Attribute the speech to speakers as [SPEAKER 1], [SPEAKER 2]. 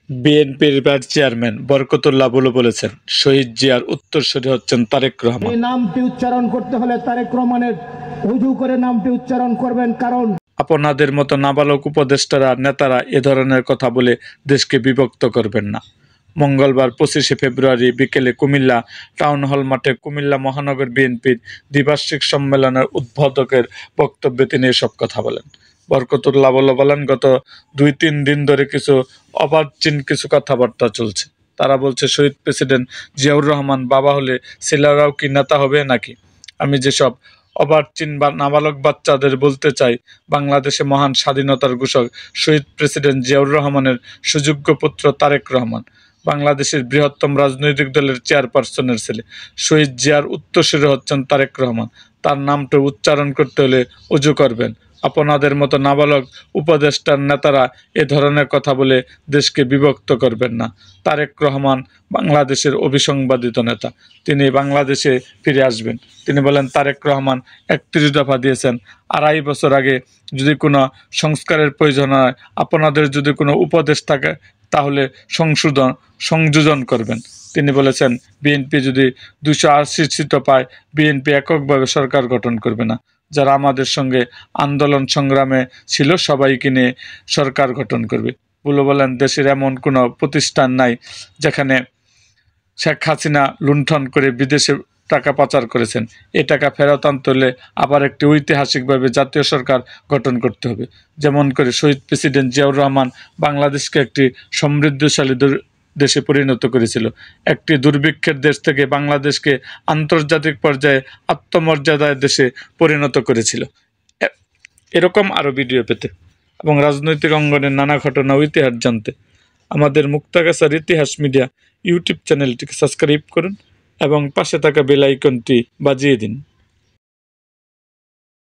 [SPEAKER 1] বিএনপির vice chairman Barkatullah blue বলেছেন, শহীদ জিয়ার উত্তরসূরি হচ্ছেন তারেক রহমান।
[SPEAKER 2] এই নামটি উচ্চারণ করতে হলে তারেক রহমানের উজু করে নামটি উচ্চারণ করবেন, কারণ
[SPEAKER 1] আপনাদের মতো নাবালক উপদেষ্টারা নেতারা এ ধরনের কথা বলে দেশকে বিভক্ত করবেন না। মঙ্গলবার 25শে ফেব্রুয়ারি বিকেলে কুমিল্লা টাউন হল মাঠে কুমিল্লা মহানগর বিএনপির দ্বিবার্ষিক সম্মেলনের উদ্বোধকের বক্তব্যে তিনি এসব কথা বলেন। বরকতুল্লাহ বলেন, গত 2-3 দিন ধরে কিছু অবাঞ্ছিত কিছু কথাবার্তা চলছে। তারা বলছে শহীদ প্রেসিডেন্ট জিয়াউর রহমান বাবা হলে ছেলেরাও কি নেতা হবে নাকি? আমি যেসব অবাঞ্ছিত বা নাবালক বাচ্চাদের বলতে চাই, বাংলাদেশে মহান স্বাধীনতার ঘোষক শহীদ প্রেসিডেন্ট জিয়াউর রহমানের সুযোগ্য পুত্র তারেক রহমান বাংলাদেশের বৃহত্তম রাজনৈতিক দলের চেয়ারপারসনের ছেলে। শহীদ জিয়ার উত্তরসূরি হচ্ছেন তারেক রহমান। তার নামটা উচ্চারণ করতে হলে উজু করবেন। আপনাদের মতো নাবালক উপদেষ্টার নেতারা এ ধরনের কথা বলে দেশকে বিভক্ত করবেন না। তারেক রহমান বাংলাদেশের অবিসংবাদিত নেতা, তিনি বাংলাদেশে ফিরে আসবেন। তিনি বলেন, তারেক রহমান 31 দফা দিয়েছেন। 2.5 বছর আগে যদি কোনো সংস্কারের প্রয়োজন হয়, আপনাদের যদি কোনো উপদেশ থাকে তাহলে সংযোজন করবেন। তিনি বলেছেন, বিএনপি যদি 280 সিটও পায়, বিএনপি এককভাবে সরকার গঠন করবে না। যারা আমাদের সঙ্গে আন্দোলন সংগ্রামে ছিল সবাইকে নিয়ে সরকার গঠন করবে। বুলু বলেন, দেশের এমন কোনো প্রতিষ্ঠান নাই যেখানে শেখ হাসিনা লুণ্ঠন করে বিদেশে টাকা পাচার করেছেন। এই টাকা ফেরত আনতে হলে আবার একটি ঐতিহাসিকভাবে জাতীয় সরকার গঠন করতে হবে। যেমন করে শহীদ প্রেসিডেন্ট জিয়াউর রহমান বাংলাদেশকে একটি সমৃদ্ধশালী দেশে পরিণত করেছিল। একটি দুর্ভিক্ষের দেশ থেকে বাংলাদেশকে আন্তর্জাতিক পর্যায়ে আত্মমর্যাদার দেশে পরিণত করেছিল। এরকম আরও ভিডিও পেতে এবং রাজনৈতিক অঙ্গনের নানা ঘটনা ও ইতিহাস জানতে আমাদের মুক্তাগাছার ইতিহাস মিডিয়া ইউটিউব চ্যানেলটিকে সাবস্ক্রাইব করুন এবং পাশে থাকা বেল আইকনটি বাজিয়ে দিন।